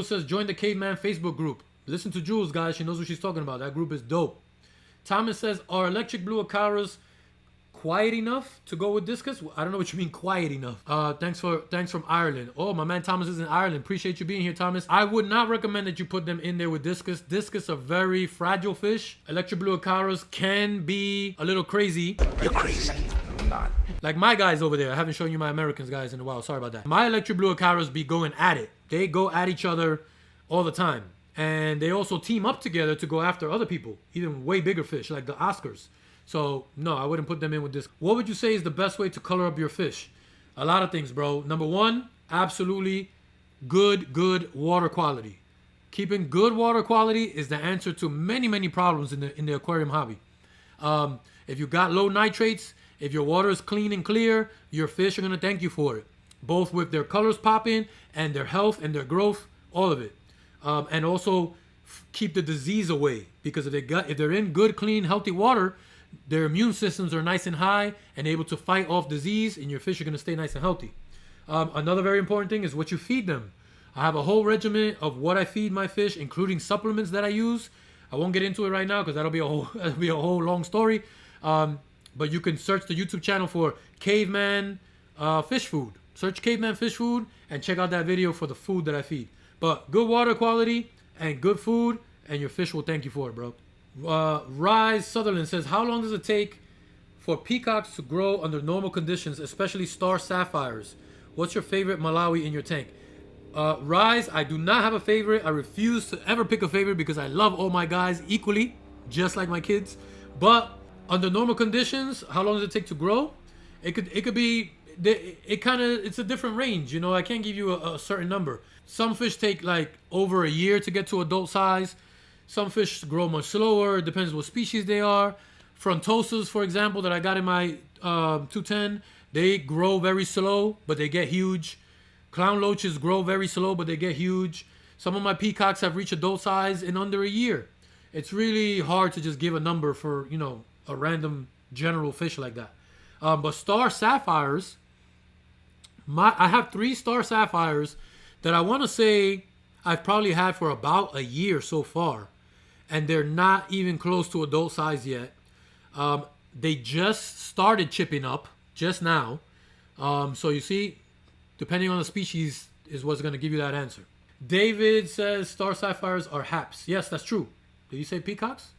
Jules says, join the KaveMan Facebook group. Listen to Jules, guys. She knows what she's talking about. That group is dope. Thomas says, are electric blue Acaras quiet enough to go with discus? I don't know what you mean quiet enough. Thanks from Ireland. Oh, my man Thomas is in Ireland. Appreciate you being here, Thomas. I would not recommend that you put them in there with discus. Discus are very fragile fish. Electric blue Acaras can be a little crazy. You're crazy. I'm not. Like my guys over there. I haven't shown you my Americans guys in a while. Sorry about that. My electric blue Acaras be going at it. They go at each other all the time. And they also team up together to go after other people, even way bigger fish like the Oscars. So no, I wouldn't put them in with this. What would you say is the best way to color up your fish? A lot of things, bro. Number one, absolutely good water quality. Keeping good water quality is the answer to many problems in the aquarium hobby. If you got low nitrates, if your water is clean and clear, your fish are gonna thank you for it, both with their colors popping and their health and their growth, all of it. And also keep the disease away, because if they're in good, clean, healthy water, their immune systems are nice and high and able to fight off disease, and your fish are going to stay nice and healthy. Another very important thing is what you feed them. I have a whole regimen of what I feed my fish, including supplements that I use. I won't get into it right now because that'll be a whole long story. But you can search the YouTube channel for KaveMan Fish Food. Search KaveMan Fish Food and check out that video for the food that I feed. But good water quality and good food, and your fish will thank you for it, bro. Rise Sutherland says, how long does it take for peacocks to grow under normal conditions, especially star sapphires? What's your favorite Malawi in your tank? Rise, I do not have a favorite. I refuse to ever pick a favorite because I love all my guys equally, just like my kids. But under normal conditions, how long does it take to grow? It could be, it's a different range. You know, I can't give you a certain number. Some fish take like over a year to get to adult size. Some fish grow much slower. It depends what species they are. Frontosas, for example, that I got in my 210, they grow very slow, but they get huge. Clown loaches grow very slow, but they get huge. Some of my peacocks have reached adult size in under a year. It's really hard to just give a number for, you know, a random general fish like that. But star sapphires, I have 3 star sapphires that I want to say I've probably had for about a year so far. And they're not even close to adult size yet. They just started chipping up just now. So you see, depending on the species is what's going to give you that answer. David says star sapphires are haps. Yes, that's true. Did you say peacocks?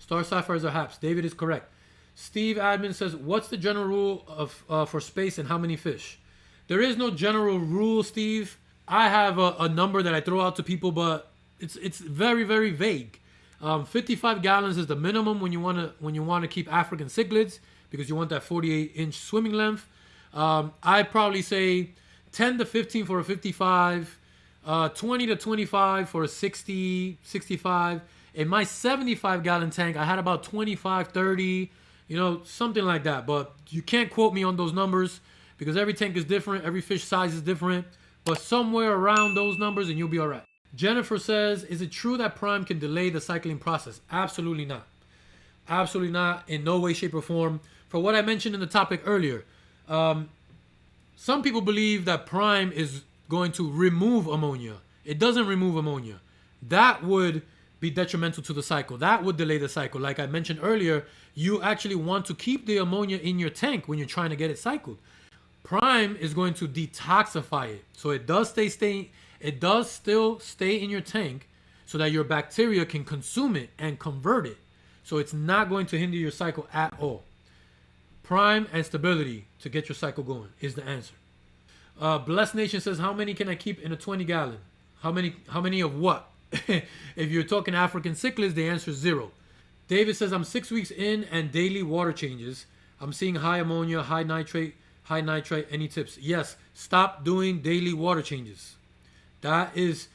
Star sapphires are haps. David is correct. Steve Admin says, what's the general rule of for space and how many fish? There is no general rule, Steve. I have a number that I throw out to people, but it's very vague. 55 gallons is the minimum when you want to keep African cichlids, because you want that 48-inch swimming length. I'd probably say 10 to 15 for a 55, 20 to 25 for a 60, 65. In my 75-gallon tank, I had about 25, 30, you know, something like that. But you can't quote me on those numbers because every tank is different. Every fish size is different. But somewhere around those numbers and you'll be all right. Jennifer says, is it true that prime can delay the cycling process? Absolutely not. Absolutely not. In no way, shape, or form. For what I mentioned in the topic earlier, some people believe that prime is going to remove ammonia. It doesn't remove ammonia. That would be detrimental to the cycle. That would delay the cycle. Like I mentioned earlier, you actually want to keep the ammonia in your tank when you're trying to get it cycled. Prime is going to detoxify it. So it does still stay in your tank so that your bacteria can consume it and convert it. So it's not going to hinder your cycle at all. Prime and stability to get your cycle going is the answer. Blessed Nation says, how many can I keep in a 20 gallon? How many of what? If you're talking African cichlids, the answer is 0. David says, I'm 6 weeks in and daily water changes. I'm seeing high ammonia, high nitrate. Any tips? Yes, stop doing daily water changes. That is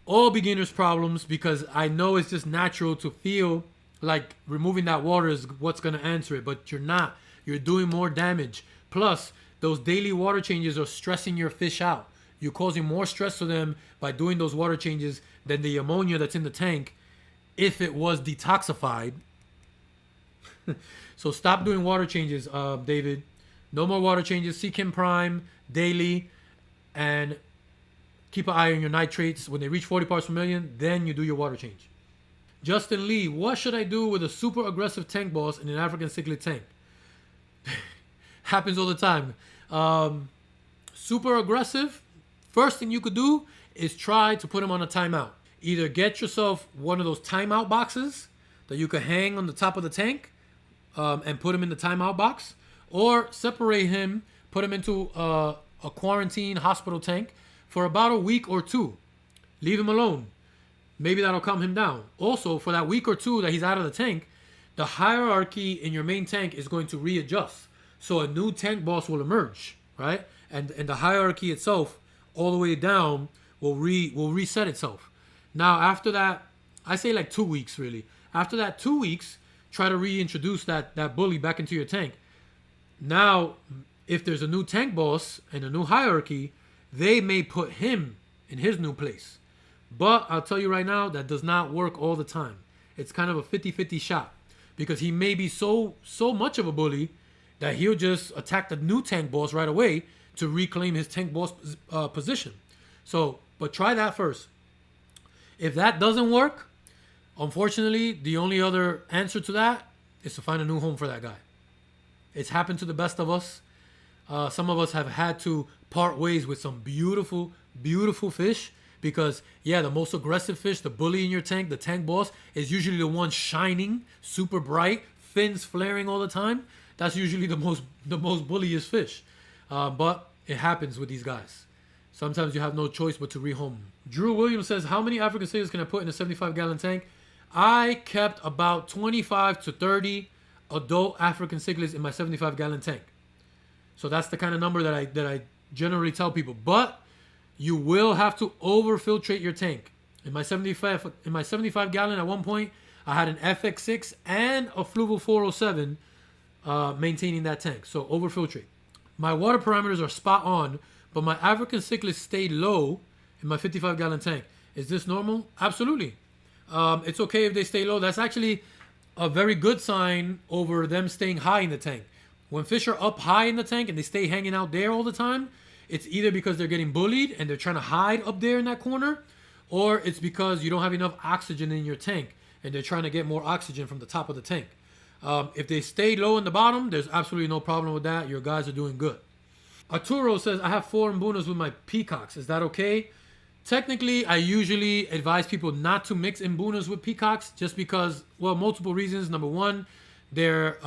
all beginners' problems, because I know it's just natural to feel like removing that water is what's going to answer it, but you're not. You're doing more damage. Plus, those daily water changes are stressing your fish out. You're causing more stress to them by doing those water changes than the ammonia that's in the tank if it was detoxified. So stop doing water changes, David. No more water changes. Seek Him Prime daily and keep an eye on your nitrates. When they reach 40 parts per million, then you do your water change. Justin Lee, what should I do with a super aggressive tank boss in an African cichlid tank? Happens all the time. Super aggressive, first thing you could do is try to put him on a timeout. Either get yourself one of those timeout boxes that you could hang on the top of the tank and put him in the timeout box, or separate him, put him into a quarantine hospital tank for about a week or two. Leave him alone. Maybe that'll calm him down. Also, for that week or two that he's out of the tank, the hierarchy in your main tank is going to readjust. So a new tank boss will emerge, right? And the hierarchy itself, all the way down, will reset itself. Now, after that, I say like 2 weeks, really. After that 2 weeks, try to reintroduce that bully back into your tank. Now, if there's a new tank boss and a new hierarchy, they may put him in his new place. But I'll tell you right now, that does not work all the time. It's kind of a 50-50 shot, because he may be so much of a bully that he'll just attack the new tank boss right away to reclaim his tank boss position. So, but try that first. If that doesn't work, unfortunately, the only other answer to that is to find a new home for that guy. It's happened to the best of us. Some of us have had to part ways with some beautiful, beautiful fish, because, yeah, the most aggressive fish, the bully in your tank, the tank boss, is usually the one shining, super bright, fins flaring all the time. That's usually the most bulliest fish. But it happens with these guys. Sometimes you have no choice but to rehome them. Drew Williams says, how many African cichlid can I put in a 75-gallon tank? I kept about 25 to 30 adult African cichlids in my 75-gallon tank. So that's the kind of number that I generally tell people. But you will have to over-filtrate your tank. In my 75 gallon, at one point, I had an FX6 and a Fluval 407 maintaining that tank. So over-filtrate. My water parameters are spot on, but my African cichlids stayed low in my 55-gallon tank. Is this normal? Absolutely. It's okay if they stay low. That's actually a very good sign over them staying high in the tank. When fish are up high in the tank and they stay hanging out there all the time, it's either because they're getting bullied and they're trying to hide up there in that corner, or it's because you don't have enough oxygen in your tank and they're trying to get more oxygen from the top of the tank. If they stay low in the bottom, there's absolutely no problem with that. Your guys are doing good. Arturo says, I have 4 mbunas with my peacocks. Is that okay? Technically, I usually advise people not to mix mbunas with peacocks, just because, well, multiple reasons. Number one, their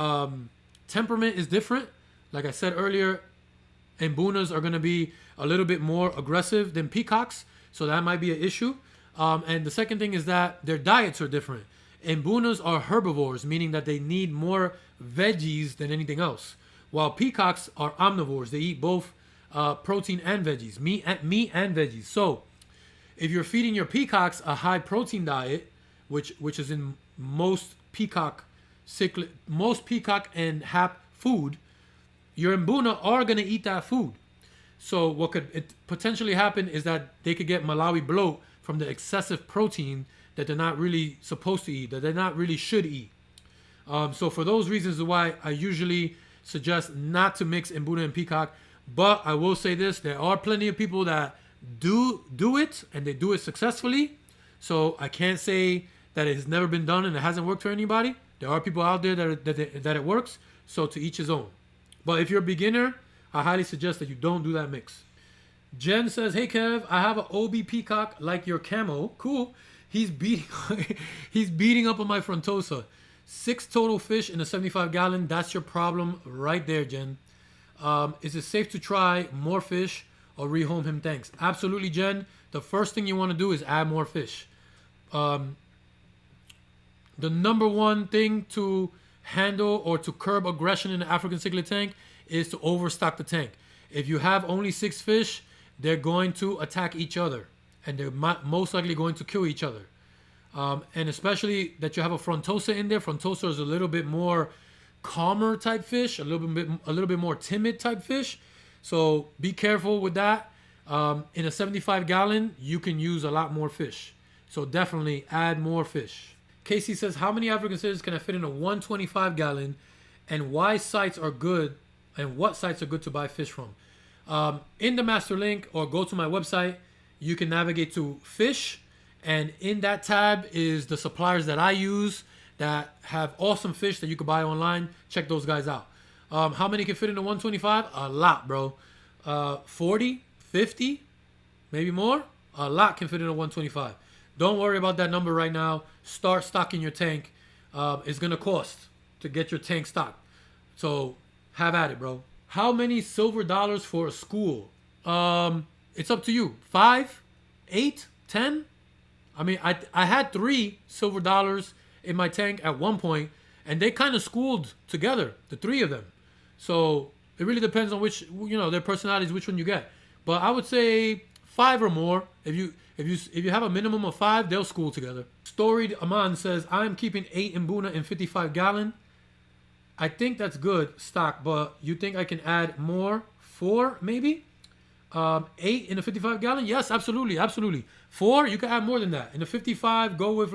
temperament is different. Like I said earlier, mbunas are going to be a little bit more aggressive than peacocks, so that might be an issue. And the second thing is that their diets are different. Mbunas are herbivores, meaning that they need more veggies than anything else, while peacocks are omnivores. They eat both protein and veggies, meat and veggies. So if you're feeding your peacocks a high protein diet, which is in most peacock and hap food, your mbuna are going to eat that food. So what could potentially happen is that they could get Malawi bloat from the excessive protein that they're not really supposed to eat, that they're not really should eat. So for those reasons is why I usually suggest not to mix mbuna and peacock. But I will say this, there are plenty of people that do it, and they do it successfully. So I can't say that it has never been done and it hasn't worked for anybody. There are people out there that it works. So to each his own. But if you're a beginner, I highly suggest that you don't do that mix. Jen says, hey Kev, I have an OB peacock like your camo. Cool. He's beating up on my frontosa. 6 total fish in a 75 gallon. That's your problem right there, Jen. Is it safe to try more fish or rehome him? Thanks. Absolutely, Jen. The first thing you want to do is add more fish. The number one thing to handle or to curb aggression in the African cichlid tank is to overstock the tank. If you have only 6 fish, they're going to attack each other, and they're most likely going to kill each other. And especially that you have a frontosa in there. Frontosa is a little bit more calmer type fish, a little bit more timid type fish. So be careful with that. In a 75 gallon, you can use a lot more fish. So definitely add more fish. Casey says, how many African cichlids can I fit in a 125 gallon, and why sites are good, and what sites are good to buy fish from? In the master link, or go to my website, you can navigate to fish, and in that tab is the suppliers that I use that have awesome fish that you can buy online. Check those guys out. How many can fit into 125? A lot, bro. 40, 50, maybe more. A lot can fit into 125. Don't worry about that number right now. Start stocking your tank. It's gonna cost to get your tank stocked, so have at it, bro. How many silver dollars for a school? It's up to you. 5, 8, 10. I mean, I had 3 silver dollars in my tank at one point, and they kind of schooled together, the 3 of them. So it really depends on which, their personalities, which one you get. But I would say 5 or more. If you have a minimum of 5, they'll school together. Storied Aman says, I'm keeping 8 Mbuna in 55 gallon. I think that's good stock, but you think I can add more? 4 maybe? 8 in a 55 gallon? Yes, absolutely, absolutely. 4, you can add more than that. In the 55, go with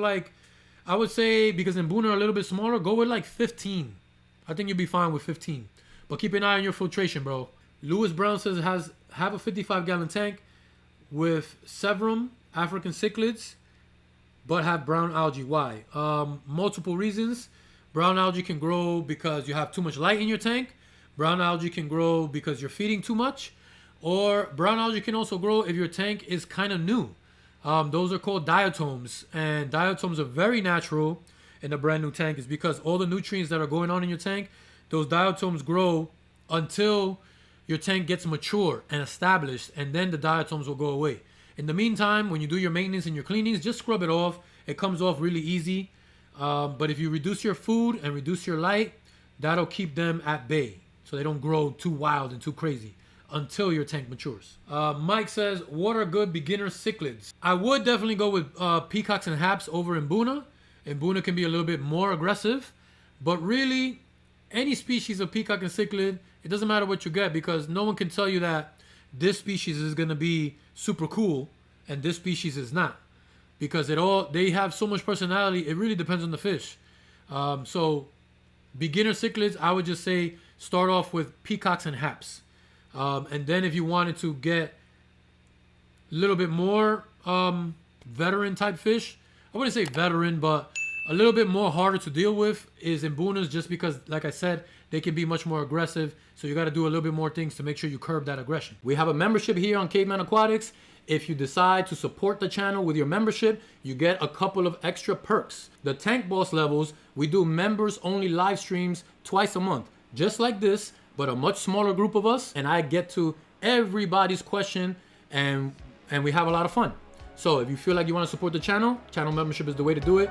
I would say, because Mbuna are a little bit smaller, go with 15. I think you'll be fine with 15. But keep an eye on your filtration, bro. Lewis Brown says have a 55 gallon tank with Severum, African cichlids, but have brown algae. Why? Multiple reasons. Brown algae can grow because you have too much light in your tank. Brown algae can grow because you're feeding too much. Or brown algae can also grow if your tank is kind of new. Those are called diatoms. And diatoms are very natural in a brand new tank. It's because all the nutrients that are going on in your tank, those diatoms grow until your tank gets mature and established, and then the diatoms will go away. In the meantime, when you do your maintenance and your cleanings, just scrub it off. It comes off really easy. But if you reduce your food and reduce your light, that'll keep them at bay so they don't grow too wild and too crazy until your tank matures. Mike says, what are good beginner cichlids? I would definitely go with peacocks and haps over Mbuna. Mbuna can be a little bit more aggressive, but really any species of peacock and cichlid, it doesn't matter what you get, because no one can tell you that this species is going to be super cool and this species is not, because they have so much personality. It really depends on the fish. So beginner cichlids, I would just say start off with peacocks and haps. And then if you wanted to get a little bit more veteran type fish, I wouldn't say veteran, but a little bit more harder to deal with is Mbunas, just because, like I said, they can be much more aggressive. So you got to do a little bit more things to make sure you curb that aggression. We have a membership here on KaveMan Aquatics. If you decide to support the channel with your membership, you get a couple of extra perks. The Tank Boss levels, we do members only live streams twice a month, just like this, but a much smaller group of us, and I get to everybody's question, and we have a lot of fun. So if you feel like you want to support the channel membership is the way to do it.